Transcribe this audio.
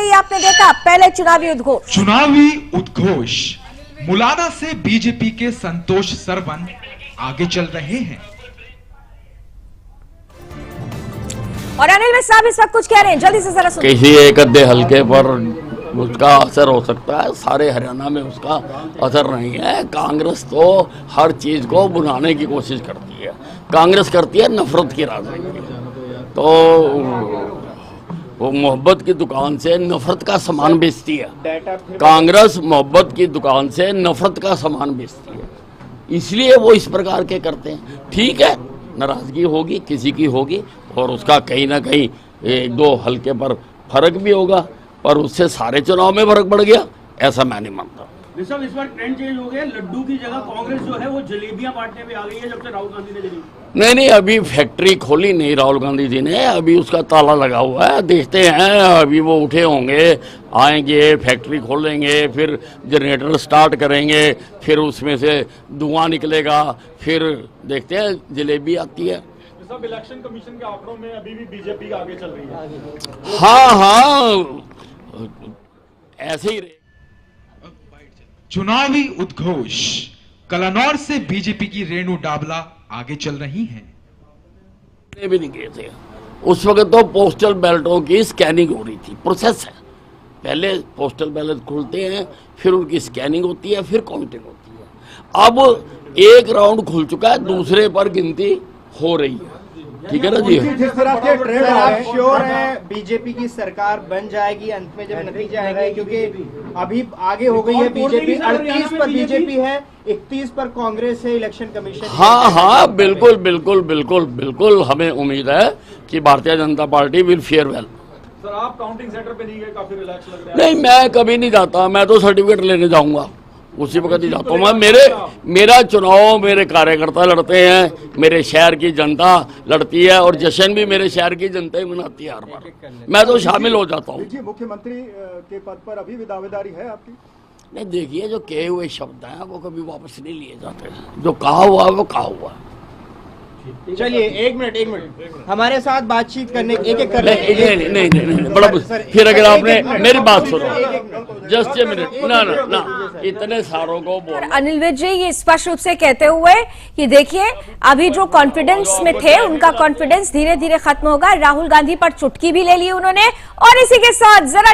रही है, आपने देखा पहले चुनावी उद्घोष। मुलाना से बीजेपी के संतोष सरवन आगे चल रहे हैं। और अनिल मिश्रा साहब इस वक्त कुछ कह रहे हैं, जल्दी से जरा सुनिए। किसी एक अद्धे हल्के पर उसका असर हो सकता है, सारे हरियाणा में उसका असर नहीं है। कांग्रेस तो हर चीज को बुलाने की कोशिश करती है। कांग्रेस करती है नफरत की राजनीति, तो वो मोहब्बत की दुकान से नफरत का सामान बेचती है। कांग्रेस मोहब्बत की दुकान से नफरत का सामान बेचती है, इसलिए वो इस प्रकार के करते हैं। ठीक है, नाराजगी होगी, किसी की होगी, और उसका कहीं ना कहीं एक दो हल्के पर फर्क भी होगा, पर उससे सारे चुनाव में फर्क पड़ गया, ऐसा मैं नहीं मानता। इस बार ट्रेंड चेंज हो गया, लड्डू की जगह कांग्रेस जो है वो जलेबियां बांटने पे आ गई है जब से राहुल गांधी ने जलेबी। नहीं, अभी फैक्ट्री खोली नहीं राहुल गांधी जी ने, अभी उसका ताला लगा हुआ है। देखते हैं, अभी वो उठे होंगे, आएंगे, फैक्ट्री खोलेंगे, फिर जनरेटर स्टार्ट करेंगे, फिर उसमें से धुआं निकलेगा, फिर देखते हैं जलेबी आती है। सब इलेक्शन कमीशन के आंकड़ों में अभी भी बीजेपी आगे चल रही है। हाँ, ऐसे ही चुनावी उद्घोष। कलानौर से बीजेपी की रेणु डाबला आगे चल रही हैं। भी नहीं गए थे उस वक्त, तो पोस्टल बैलेटों की स्कैनिंग हो रही थी, प्रोसेस है। पहले पोस्टल बैलेट खुलते हैं, फिर उनकी स्कैनिंग होती है, फिर काउंटिंग होती है। अब एक राउंड खुल चुका है, दूसरे पर गिनती हो रही है। ठीक है ना जी। जिस तरह के ट्रेंड आप श्योर है बीजेपी की सरकार बन जाएगी अंत में जब नतीजे आएंगे, क्योंकि अभी आगे हो गई है बीजेपी, 38 पर बीजेपी है, 31 पर कांग्रेस है इलेक्शन कमीशन। हाँ, बिल्कुल हमें उम्मीद है कि Bharatiya Janata party will fair well. Sir, आप काउंटिंग सेंटर पे नहीं गए, काफी रिलैक्स लग रहा है। नहीं, मैं कभी नहीं जाता, मैं तो सर्टिफिकेट लेने जाऊंगा, उसी वक्त ही जाता हूँ मैं। मेरा चुनाव मेरे कार्यकर्ता लड़ते हैं, मेरे शहर की जनता लड़ती है, और जश्न भी मेरे शहर की जनता ही मनाती है हर बार। मैं तो शामिल हो जाता हूँ। मुख्यमंत्री के पद पर अभी भी दावेदारी है आपकी? नहीं, देखिए, जो कहे हुए शब्द हैं वो कभी वापस नहीं लिए जाते। जो कहा हुआ है वो कहा हुआ है। चलिए एक मिनट हमारे साथ बातचीत करने एक कर नहीं, बड़ा फिर अगर आपने मेरी बात सुनो, जस्ट ए मिनट, ना इतने सारों को बोल। अनिल विज जी ये स्पष्ट रूप से कहते हुए कि देखिए अभी जो कॉन्फिडेंस में थे उनका कॉन्फिडेंस धीरे धीरे खत्म होगा। राहुल गांधी पर चुटकी भी ले ली उन्होंने, और इसी के साथ जरा